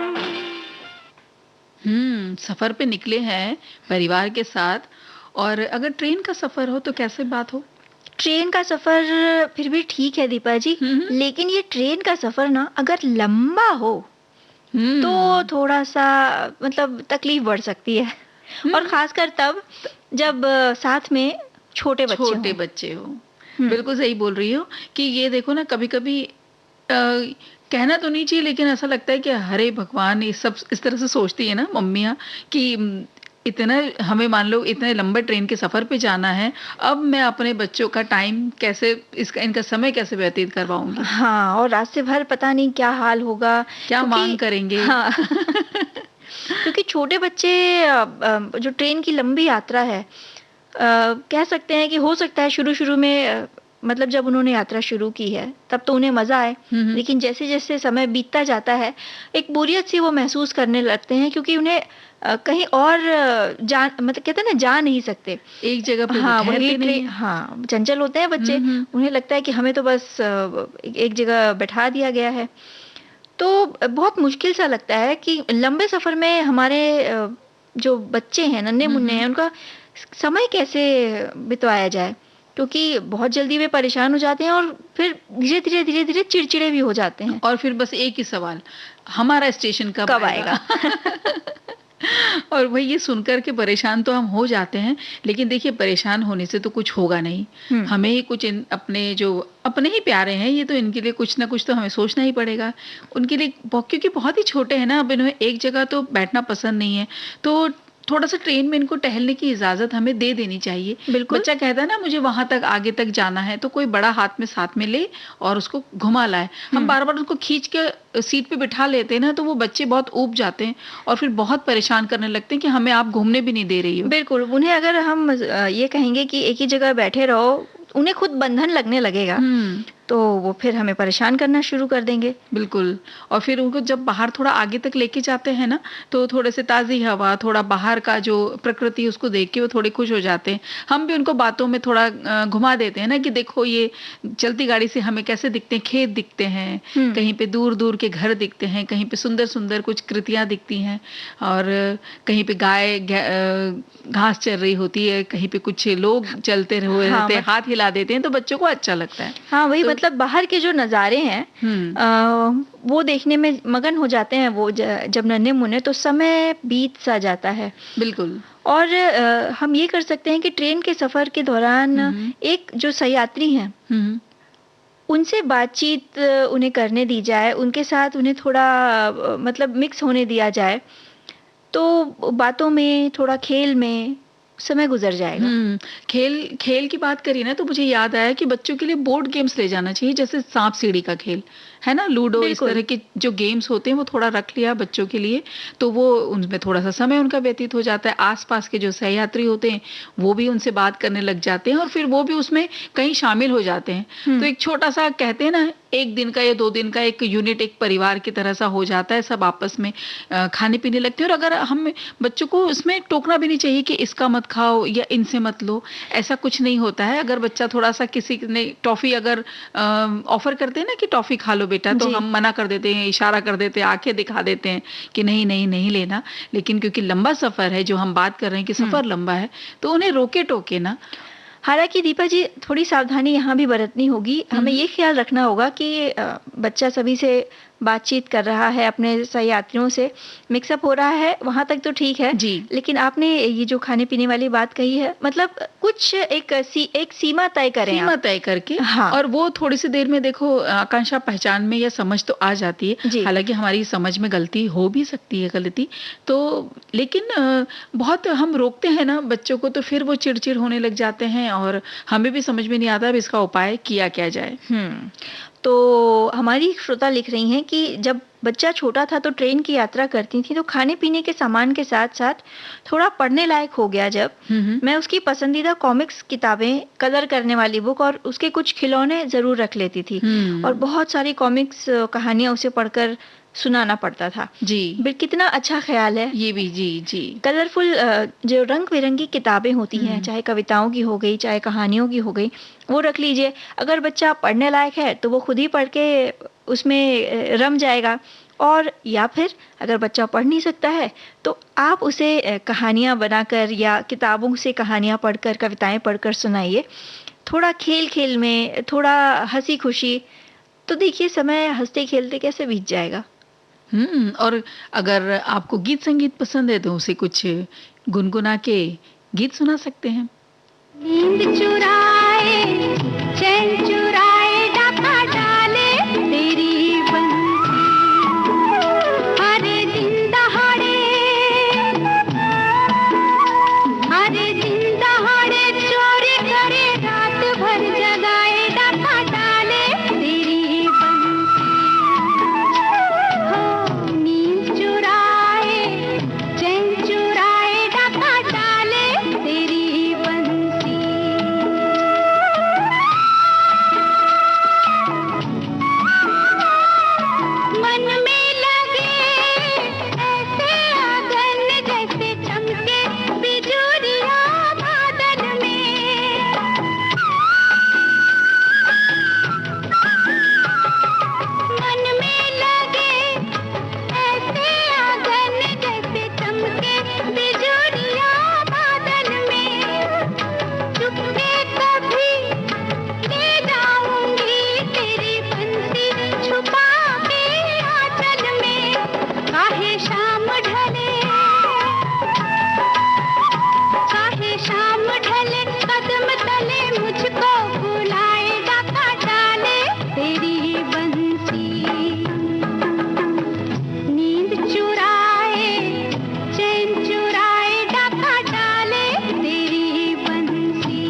सफर पे निकले हैं परिवार के साथ, और अगर ट्रेन का सफर हो तो कैसे बात हो? ट्रेन का सफर फिर भी ठीक है दीपा जी, लेकिन ये ट्रेन का सफर ना अगर लंबा हो तो थोड़ा सा मतलब तकलीफ बढ़ सकती है, और खासकर तब जब साथ में छोटे बच्चे हो। बिल्कुल सही बोल रही हो कि ये देखो ना, कभी कभी कहना तो नहीं चाहिए लेकिन ऐसा लगता है कि हरे भगवान, ये सब इस तरह से सोचती है ना मम्मियाँ कि इतना हमें मान लो इतने लंबे ट्रेन के सफर पे जाना है, अब मैं अपने बच्चों का टाइम कैसे, इनका समय कैसे व्यतीत करवाऊंगी। हाँ, और रास्ते भर पता नहीं क्या हाल होगा, क्या मांग करेंगे। हाँ क्योंकि छोटे बच्चे जो ट्रेन की लंबी यात्रा है, कह सकते हैं कि हो सकता है शुरू में मतलब जब उन्होंने यात्रा शुरू की है तब तो उन्हें मजा आए, लेकिन जैसे जैसे समय बीतता जाता है एक बोरियत सी वो महसूस करने लगते हैं, क्योंकि उन्हें कहीं और मतलब कहते हैं ना, जा नहीं सकते एक जगह पे। हाँ, वही नहीं। हाँ, चंचल होते हैं बच्चे, उन्हें लगता है कि हमें तो बस एक जगह बैठा दिया गया है। तो बहुत मुश्किल सा लगता है कि लंबे सफर में हमारे जो बच्चे हैं, नन्हे मुन्ने हैं, उनका समय कैसे बिताया जाए, क्योंकि बहुत जल्दी वे परेशान हो जाते हैं और फिर धीरे धीरे चिड़चिड़े भी हो जाते हैं। और फिर बस एक ही सवाल, हमारा स्टेशन कब आएगा। और वही ये सुनकर के परेशान तो हम हो जाते हैं, लेकिन देखिए परेशान होने से तो कुछ होगा नहीं। हमें ही कुछ अपने ही प्यारे हैं ये, तो इनके लिए कुछ ना कुछ तो हमें सोचना ही पड़ेगा उनके लिए, क्योंकि बहुत ही छोटे हैं ना, अब इन्हें एक जगह तो बैठना पसंद नहीं है, तो थोड़ा सा ट्रेन में इनको टहलने की इजाजत हमें दे देनी चाहिए। बिल्कुल, बच्चा कहता है ना मुझे वहां तक आगे तक जाना है, तो कोई बड़ा हाथ में साथ में ले और उसको घुमा लाए। हम बार बार उसको खींच के सीट पे बिठा लेते हैं ना, तो वो बच्चे बहुत ऊब जाते हैं और फिर बहुत परेशान करने लगते हैं कि हमें आप घूमने भी नहीं दे रही हो। बिल्कुल, उन्हें अगर हम ये कहेंगे कि एक ही जगह बैठे रहो, उन्हें खुद बंधन लगने लगेगा, तो वो फिर हमें परेशान करना शुरू कर देंगे। बिल्कुल, और फिर उनको जब बाहर थोड़ा आगे तक लेके जाते हैं ना, तो थोड़े से ताज़ी हवा, थोड़ा बाहर का जो प्रकृति उसको देख के वो थोड़े खुश हो जाते हैं। हम भी उनको बातों में थोड़ा घुमा देते हैं ना कि देखो ये चलती गाड़ी से हमें कैसे दिखते हैं, खेत दिखते हैं, कहीं पे दूर दूर के घर दिखते हैं, कहीं पे सुंदर सुंदर कुछ कृतियां दिखती हैं, और कहीं पे गाय घास चल रही होती है, कहीं पे कुछ लोग चलते हुए रहते हैं, हाथ हिला देते हैं, तो बच्चों को अच्छा लगता है। हाँ, वही मतलब बाहर के जो नज़ारे हैं वो देखने में मगन हो जाते हैं वो जब नन्हे मुन्ने, तो समय बीत सा जाता है। बिल्कुल, और हम ये कर सकते हैं कि ट्रेन के सफर के दौरान एक जो सहयात्री हैं उनसे बातचीत उन्हें करने दी जाए, उनके साथ उन्हें थोड़ा मतलब मिक्स होने दिया जाए, तो बातों में थोड़ा खेल में समय गुजर जाएगा। खेल की बात करी ना, तो मुझे याद आया कि बच्चों के लिए बोर्ड गेम्स ले जाना चाहिए, जैसे सांप सीढ़ी का खेल है ना, लूडो, इस तरह के जो गेम्स होते हैं वो थोड़ा रख लिया बच्चों के लिए, तो वो उनमें थोड़ा सा समय उनका व्यतीत हो जाता है। आसपास के जो सहयात्री होते हैं वो भी उनसे बात करने लग जाते हैं और फिर वो भी उसमें कहीं शामिल हो जाते हैं। तो एक छोटा सा कहते हैं ना, एक दिन का या 2 दिन का एक यूनिट, एक परिवार की तरह सा हो जाता है, सब आपस में खाने पीने लगते हैं। और अगर हम बच्चों को उसमें टोकना भी नहीं चाहिए कि इसका मत खाओ या इनसे मत लो, ऐसा कुछ नहीं होता है। अगर बच्चा थोड़ा सा, किसी ने टॉफी अगर ऑफर करते हैं ना कि टॉफी खा लो बेटा, तो हम मना कर देते हैं, इशारा कर देते हैं, आंखें दिखा देते हैं कि नहीं नहीं नहीं लेना। लेकिन क्योंकि लंबा सफर है, जो हम बात कर रहे हैं कि सफर लंबा है, तो उन्हें रोके टोके ना। हालांकि दीपा जी थोड़ी सावधानी यहाँ भी बरतनी होगी, हमें ये ख्याल रखना होगा कि बच्चा सभी से बातचीत कर रहा है अपने सहयात्रियों से, मिक्सअप हो रहा है, वहाँ तक तो ठीक है। जी। लेकिन आपने ये जो खाने-पीने वाली बात कही है, मतलब कुछ एक सीमा तय करें सीमा आप। तय करके हाँ। और वो थोड़ी सी देर में देखो आकांक्षा पहचान में या समझ तो आ जाती है। जी। हालांकि हमारी समझ में गलती हो भी सकती है गलती तो, लेकिन बहुत हम रोकते हैं ना बच्चों को तो फिर वो चिड़चिड़ होने लग जाते हैं और हमें भी समझ में नहीं आता अब इसका उपाय किया क्या जाए। तो हमारी एक श्रोता लिख रही हैं कि जब बच्चा छोटा था तो ट्रेन की यात्रा करती थी तो खाने-पीने के सामान के साथ-साथ थोड़ा पढ़ने लायक हो गया जब, मैं उसकी पसंदीदा कॉमिक्स किताबें, कलर करने वाली बुक और उसके कुछ खिलौने ज़रूर रख लेती थी। और बहुत सारी कॉमिक्स कहानियाँ उसे पढ़कर सुनाना पड़ता था। जी। कितना अच्छा ख्याल है। ये भी जी, जी। कलरफुल जो रंग-बिरंगी किताबें होती हैं, चाहे कविताओं की हो गई, चाहे कहानियों की हो गई, वो रख लीजिए। अगर बच्चा पढ़ने लायक है तो वो खुद ही पढ़ के उसमें रम जाएगा और या फिर अगर बच्चा पढ़ नहीं सकता है तो आप उसे कहानियाँ बनाकर या किताबों से कहानियाँ पढ़कर, कविताएँ पढ़कर सुनाइए। थोड़ा खेल-खेल में, थोड़ा हँसी-खुशी, तो देखिए समय हँसते-खेलते कैसे बीत जाएगा। और अगर आपको गीत संगीत पसंद है तो उसे कुछ गुनगुना के गीत सुना सकते हैं। नींद चुराए, चैन चुराए, डाका डाले तेरी बंसी, हरे दिन दहाड़े, हरे दिन दहाड़े चोरी करे, रात भर जगाए, डाका डाले तेरी बंसी। हो नींद चुराए, चैन चुराए, डाका डाले तेरी बंसी। मन में लगे ऐसे आंगन जैसे चमके बिजुरिया बादल में, मन में लगे ऐसे आंगन जैसे चमके बिजुरिया बादल में, चुपके कभी ले जाऊंगी तेरी बंसी छुपा के आंचल में, काहे शाम ढले, काहे शाम ढले, कदम तले मुझको बुलाए, डाका डाले तेरी बंसी। नींद चुराए, चैन चुराए, डाका डाले तेरी बंसी।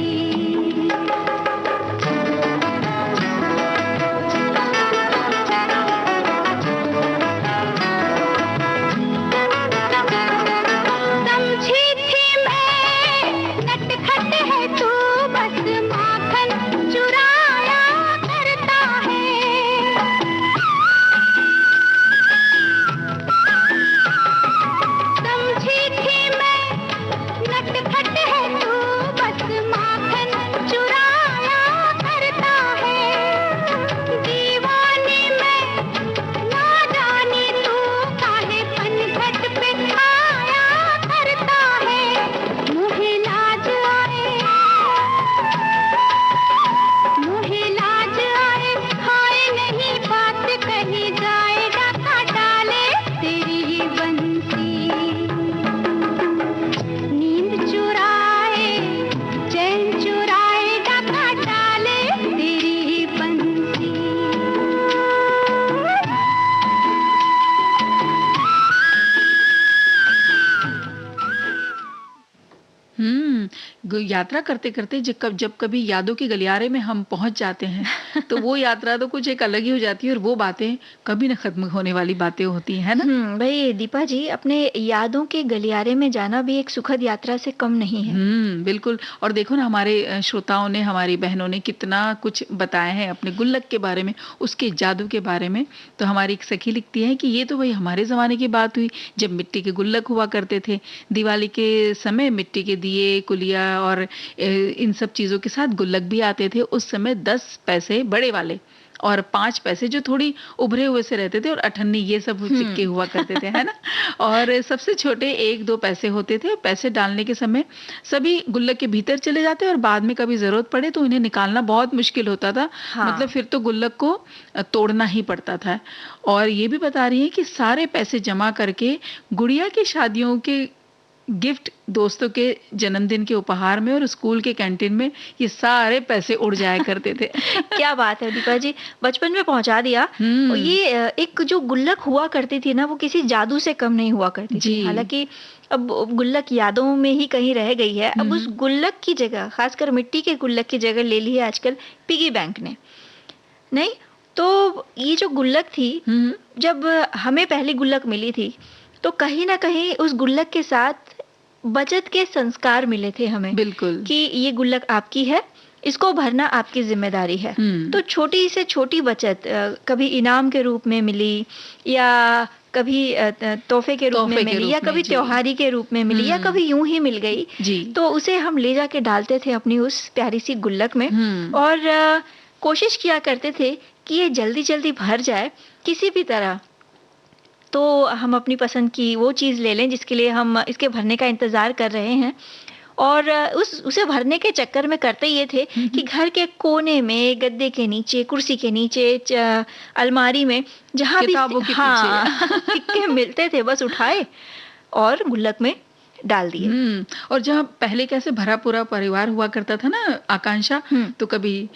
समझी थी मैं नटखट है तू, बस माखन चुराया करता है। समझी थी मैं नटखट है तू, बस माखन चुराया करता है। दीवानी मैं ना जानी तू काहे पनघट पे आया करता है। मुझे लाज आए, मुझे लाज आए, हाय नहीं बात कही जाए, डाका डाले तेरी बंसी। नींद चुराए, चैन चुराए, डाका डाले तेरी बंसी। यात्रा करते करते जब कभी यादों के गलियारे में हम पहुंच जाते हैं तो वो यात्रा तो कुछ एक अलग ही हो जाती है और वो बातें कभी न खत्म होने वाली बातें होती हैं ना। भाई दीपा जी, अपने यादों के गलियारे में जाना भी एक सुखद यात्रा से कम नहीं है। बिल्कुल। और देखो ना हमारे श्रोताओं ने, हमारी बहनों ने कितना कुछ बताया है अपने गुल्लक के बारे में, उसके जादू के बारे में। तो हमारी एक सखी लिखती है कि ये तो भाई हमारे जमाने की बात हुई जब मिट्टी के गुल्लक हुआ करते थे। दिवाली के समय मिट्टी के दिए, कुलिया और इन सब चीजों के साथ गुल्लक भी आते थे। उस समय 10 पैसे बड़े वाले और 5 पैसे जो थोड़ी उभरे हुए से रहते थे, और अठन्नी, ये सब सिक्के हुआ करते थे, है ना। और सबसे छोटे 1-2 पैसे होते थे। पैसे डालने के समय सभी गुल्लक के भीतर चले जाते, और बाद में कभी जरूरत पड़े तो इन्हें निकालना बहुत मुश्किल होता था। मतलब फिर तो गुल्लक को तोड़ना ही पड़ता था। और ये भी बता रही है कि सारे पैसे जमा करके गुड़िया की शादियों के गिफ्ट, दोस्तों के जन्मदिन के उपहार में और स्कूल के कैंटीन में ये सारे पैसे उड़ जाया करते थे। क्या बात है दीपा जी, बचपन में पहुंचा दिया। और ये एक जो गुल्लक हुआ करती थी ना, वो किसी जादू से कम नहीं हुआ करती थी। हालांकि अब गुल्लक यादों में ही कहीं रह गई है। अब उस गुल्लक की जगह, खासकर मिट्टी के गुल्लक की जगह ले ली है आजकल पिगी बैंक ने। नहीं तो ये जो गुल्लक थी, जब हमें पहली गुल्लक मिली थी तो कहीं ना कहीं उस गुल्लक के साथ बचत के संस्कार मिले थे हमें। बिल्कुल, कि ये गुल्लक आपकी है, इसको भरना आपकी जिम्मेदारी है। तो छोटी से छोटी बचत कभी इनाम के रूप में मिली, या कभी तोहफे के रूप में मिली, या कभी त्योहारी के रूप में मिली, या कभी यूं ही मिल गई, तो उसे हम ले जाके डालते थे अपनी उस प्यारी सी गुल्लक में, और कोशिश किया करते थे कि ये जल्दी जल्दी भर जाए किसी भी तरह। तो हम अपनी पसंद की वो चीज़ ले लें जिसके लिए हम इसके भरने का इंतज़ार कर रहे हैं। और उसे भरने के चक्कर में करते ये थे कि घर के कोने में, गद्दे के नीचे, कुर्सी के नीचे, अलमारी में, जहाँ भी सिक्के मिलते थे बस उठाए और गुल्लक में डाल दिए। और जहाँ पहले कैसे भरा पूरा परिवार हुआ करता था ना, आकांक्षा, तो कभी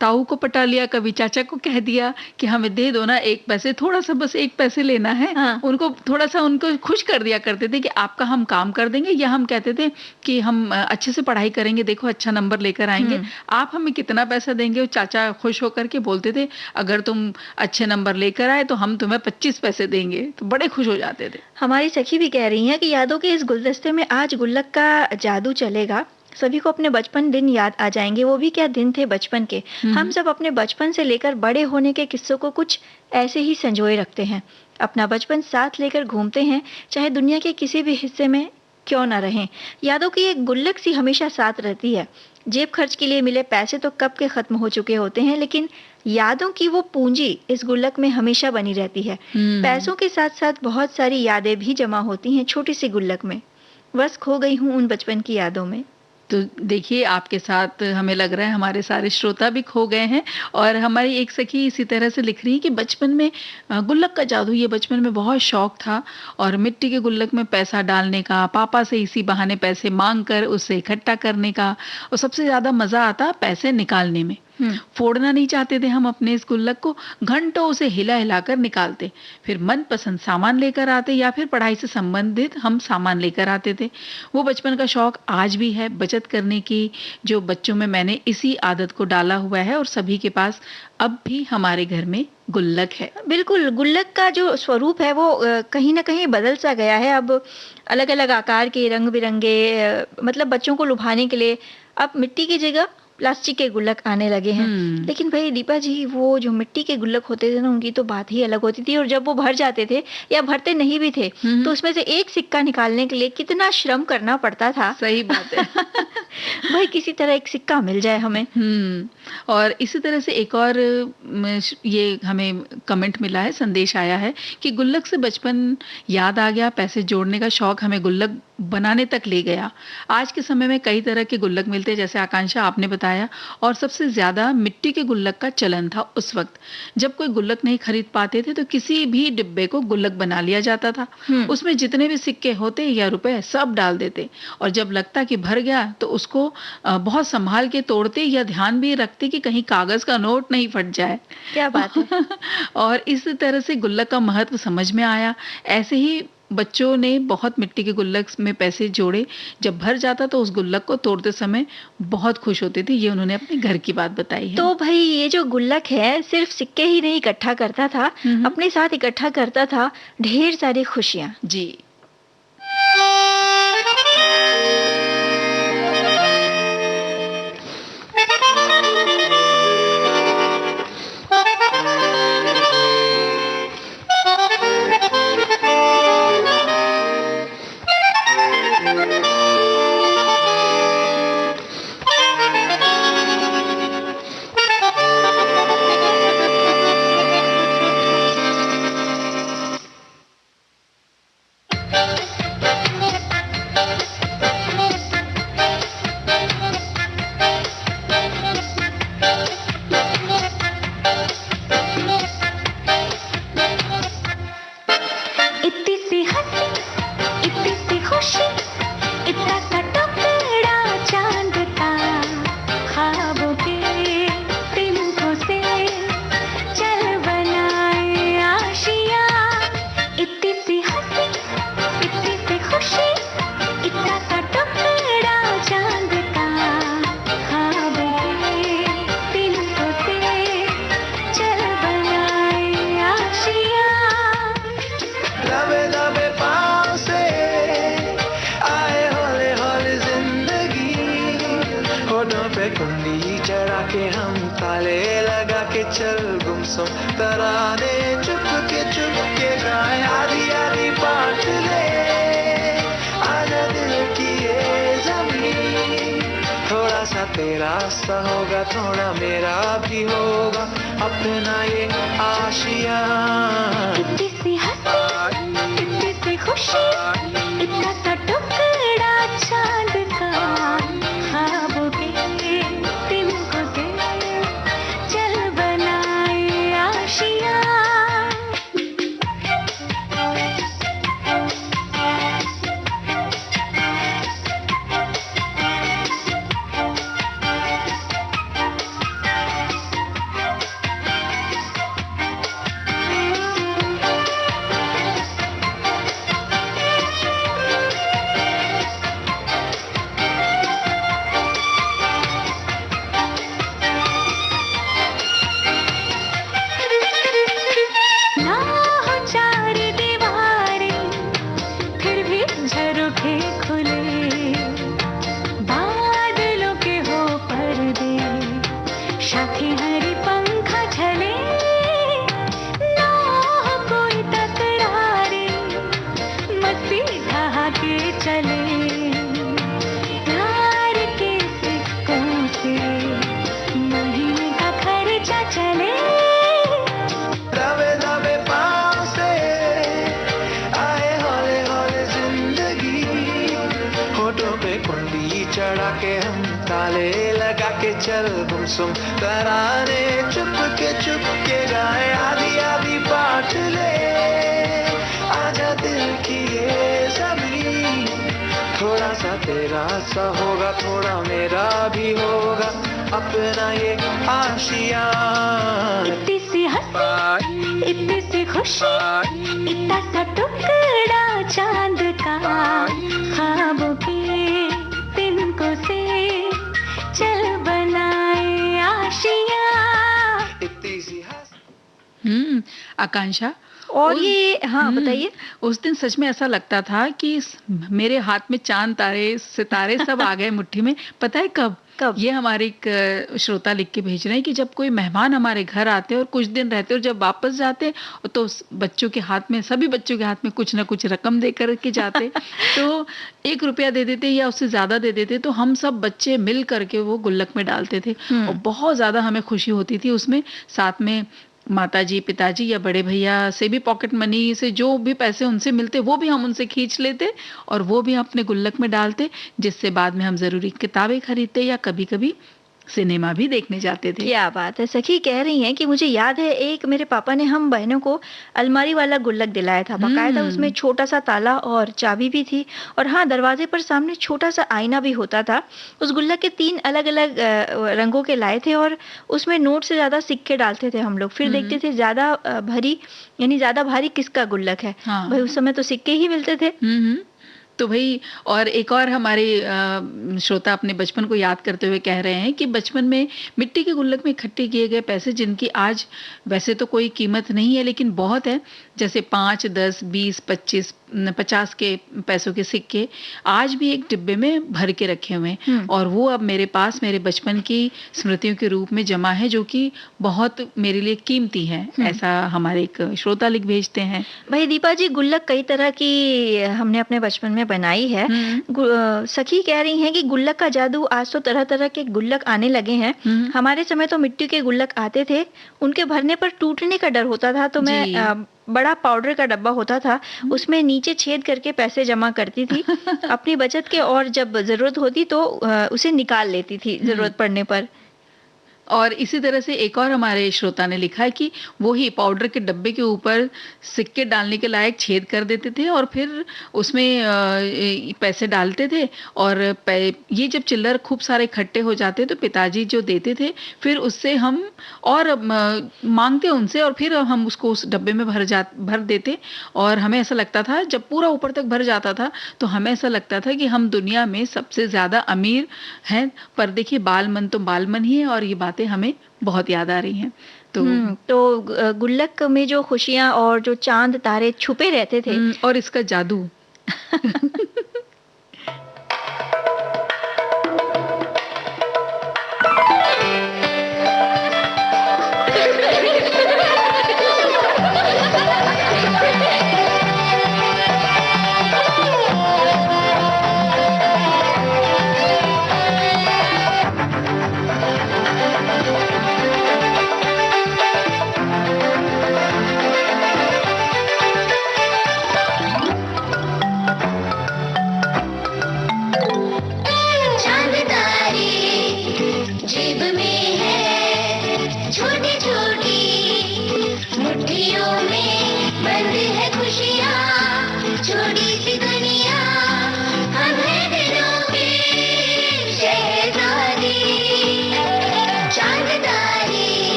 ताऊ को पटा लिया, कभी चाचा को कह दिया कि हमें दे दो ना 1 पैसे, थोड़ा सा बस 1 पैसे लेना है। उनको थोड़ा सा उनको खुश कर दिया करते थे कि आपका हम काम कर देंगे, या हम कहते थे कि हम अच्छे से पढ़ाई करेंगे, देखो अच्छा नंबर लेकर आएंगे, आप हमें कितना पैसा देंगे। और चाचा खुश होकर के बोलते थे अगर तुम अच्छे नंबर लेकर आए तो हम तुम्हें 25 पैसे देंगे, तो बड़े खुश हो जाते थे। हमारी सखी भी कह रही है कि यादों के इस गुलदस्ते में आज गुल्लक का जादू चलेगा। सभी को अपने बचपन दिन याद आ जाएंगे। वो भी क्या दिन थे बचपन के। हम सब अपने बचपन से लेकर बड़े होने के किस्सों को कुछ ऐसे ही संजोए रखते हैं, अपना बचपन साथ लेकर घूमते हैं, चाहे दुनिया के किसी भी हिस्से में क्यों ना रहें। यादों की एक गुल्लक सी हमेशा साथ रहती है। जेब खर्च के लिए मिले पैसे तो कब के खत्म हो चुके होते हैं, लेकिन यादों की वो पूंजी इस गुल्लक में हमेशा बनी रहती है। पैसों के साथ साथ बहुत सारी यादें भी जमा होती हैं छोटी सी गुल्लक में। बस खो गई हूँ उन बचपन की यादों में। तो देखिए, आपके साथ हमें लग रहा है हमारे सारे श्रोता भी खो गए हैं। और हमारी एक सखी इसी तरह से लिख रही है कि बचपन में गुल्लक का जादू, ये बचपन में बहुत शौक था, और मिट्टी के गुल्लक में पैसा डालने का, पापा से इसी बहाने पैसे मांग कर उससे इकट्ठा करने का, और सबसे ज्यादा मजा आता पैसे निकालने में। फोड़ना नहीं चाहते थे हम अपने इस गुल्लक को, घंटों उसे हिला हिलाकर निकालते, फिर मनपसंद सामान लेकर आते, या फिर पढ़ाई से संबंधित हम सामान लेकर आते थे। वो बचपन का शौक आज भी है, बचत करने की, जो बच्चों में मैंने इसी आदत को डाला हुआ है, और सभी के पास अब भी हमारे घर में गुल्लक है। बिल्कुल, गुल्लक का जो स्वरूप है वो कहीं ना कहीं बदल सा गया है। अब अलग अलग आकार के, रंग बिरंगे, मतलब बच्चों को लुभाने के लिए अब मिट्टी की जगह प्लास्टिक के गुल्लक आने लगे हैं। लेकिन भाई दीपा जी, वो जो मिट्टी के गुल्लक होते थे ना, उनकी तो बात ही अलग होती थी। और जब वो भर जाते थे, या भरते नहीं भी थे, तो उसमें से एक सिक्का निकालने के लिए कितना श्रम करना पड़ता था। सही बात है। भाई किसी तरह एक सिक्का मिल जाए हमें। और इसी तरह से एक और ये हमें कमेंट मिला है, संदेश आया है कि गुल्लक से बचपन याद आ गया, पैसे जोड़ने का शौक हमें गुल्लक बनाने तक ले गया। आज के समय में कई तरह के गुल्लक मिलते हैं, जैसे आकांक्षा आपने बताया, और सबसे ज्यादा मिट्टी के गुल्लक का चलन था उस वक्त। जब कोई गुल्लक नहीं खरीद पाते थे तो किसी भी डिब्बे को गुल्लक बना लिया जाता था। उसमें जितने भी सिक्के होते या रुपए सब डाल देते, और जब लगता कि भर गया तो उसको बहुत संभाल के तोड़ते, या ध्यान भी रखते कि कहीं कागज का नोट नहीं फट जाए। क्या बात है। और इस तरह से गुल्लक का महत्व समझ में आया। ऐसे ही बच्चों ने बहुत मिट्टी के गुल्लक में पैसे जोड़े। जब भर जाता तो उस गुल्लक को तोड़ते समय बहुत खुश होते थे। ये उन्होंने अपने घर की बात बताई है। तो भाई ये जो गुल्लक है सिर्फ सिक्के ही नहीं इकट्ठा करता था, अपने साथ इकट्ठा करता था ढेर सारी खुशियाँ। जी। होठों पे कुंडी चढ़ा के हम ताले लगा के चल गुमसुम तराने चुप के गाए आधी आधी बात ले आजा दिल की ये जमीन थोड़ा सा तेरा सा होगा थोड़ा मेरा भी होगा अपना ये आशिया कितनी सी हंसी कितनी सी खुशी इतना सा टुकड़ा चांद का ख्वाबों के तिनको के चल बनाए आशिया चढ़ा के हम ताले लगा के चल गुमसुम तराने चुप के गाए आधी आधी बात ले आजा दिल की ये जमीन थोड़ा सा तेरा सा होगा थोड़ा मेरा भी होगा अपना ये आशिया इतनी सी हंसी इतनी सी खुशी इतना सा टुकड़ा चांद का ख्वाबों के तिनको से चल बनाए आशिया इतनी सी हंसी आकांक्षा और ये हाँ बताइए उस दिन सच में ऐसा लगता था कि मेरे हाथ में चांद तारे सितारे सब आ गए मुट्ठी में पता है कब ये हमारे एक श्रोता लिख के भेज रहे हैं कि जब कोई मेहमान हमारे घर आते और कुछ दिन रहते और जब वापस जाते तो बच्चों के हाथ में सभी बच्चों के हाथ में कुछ ना कुछ रकम दे करके जाते तो 1 रुपया दे देते या उससे ज्यादा दे देते तो हम सब बच्चे मिल करके वो गुल्लक में डालते थे और बहुत ज्यादा हमें खुशी होती थी उसमें साथ में माताजी पिताजी या बड़े भैया से भी पॉकेट मनी से जो भी पैसे उनसे मिलते वो भी हम उनसे खींच लेते और वो भी अपने गुल्लक में डालते जिससे बाद में हम जरूरी किताबें खरीदते या कभी कभी सिनेमा भी देखने जाते थे। क्या बात है, सखी कह रही हैं कि मुझे याद है एक मेरे पापा ने हम बहनों को अलमारी वाला गुल्लक दिलाया था, बकायदा उसमें छोटा सा ताला और चाबी भी थी और हाँ दरवाजे पर सामने छोटा सा आईना भी होता था। उस गुल्लक के 3 अलग अलग रंगों के लाए थे और उसमें नोट से ज्यादा सिक्के डालते थे हम लोग, फिर देखते थे ज्यादा भरी यानी ज्यादा भारी किसका गुल्लक है। भाई उस समय तो सिक्के ही मिलते थे। तो भाई और एक और हमारे श्रोता अपने बचपन को याद करते हुए कह रहे हैं कि बचपन में मिट्टी के गुल्लक में इकट्ठे किए गए पैसे जिनकी आज वैसे तो कोई कीमत नहीं है लेकिन बहुत है, जैसे 5, 10, 20, 25, 50 के पैसों के सिक्के आज भी एक डिब्बे में भर के रखे हुए हैं और वो अब मेरे पास मेरे बचपन की स्मृतियों के रूप में जमा है जो कि बहुत मेरे लिए कीमती है। ऐसा हमारे एक श्रोता लिख भेजते हैं। भाई दीपा जी गुल्लक कई तरह की हमने अपने बचपन में बनाई है। सखी कह रही हैं कि गुल्लक का जादू आज तो तरह तरह के गुल्लक आने लगे हैं। हमारे समय तो मिट्टी के गुल्लक आते थे, उनके भरने पर टूटने का डर होता था तो मैं बड़ा पाउडर का डब्बा होता था उसमें नीचे छेद करके पैसे जमा करती थी अपनी बचत के और जब जरूरत होती तो उसे निकाल लेती थी जरूरत पड़ने पर। और इसी तरह से एक और हमारे श्रोता ने लिखा है कि वो ही पाउडर के डब्बे के ऊपर सिक्के डालने के लायक छेद कर देते थे और फिर उसमें पैसे डालते थे और ये जब चिल्लर खूब सारे इकट्ठे हो जाते तो पिताजी जो देते थे फिर उससे हम और मांगते उनसे और फिर हम उसको उस डब्बे में भर देते और हमें ऐसा लगता था जब पूरा ऊपर तक भर जाता था तो हमें ऐसा लगता था कि हम दुनिया में सबसे ज्यादा अमीर हैं। पर देखिए बालमन तो बालमन ही है और ये बातें हमें बहुत याद आ रही हैं। तो गुल्लक में जो खुशियां और जो चांद तारे छुपे रहते थे और इसका जादू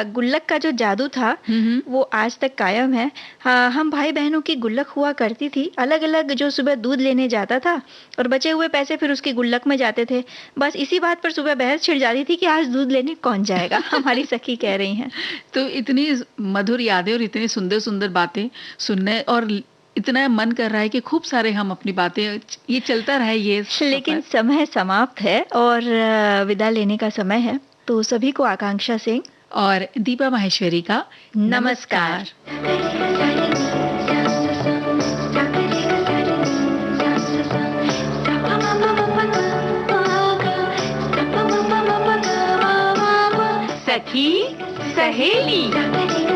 गुल्लक का जो जादू था वो आज तक कायम है। हाँ, हम भाई बहनों की गुल्लक हुआ करती थी, अलग अलग, जो सुबह दूध लेने जाता था और बचे हुए पैसे फिर उसकी गुल्लक में जाते थे। बस इसी बात पर सुबह बहस छिड़ जाती थी कि आज दूध लेने कौन जाएगा। हमारी सखी कह रही हैं। तो इतनी मधुर यादें और इतनी सुंदर सुंदर बातें सुनने, और इतना मन कर रहा है कि खूब सारे हम अपनी बातें, ये चलता रहे ये लेकिन समय समाप्त है और विदा लेने का समय है। तो सभी को आकांक्षा सिंह और दीपा माहेश्वरी का नमस्कार। सखी सहेली।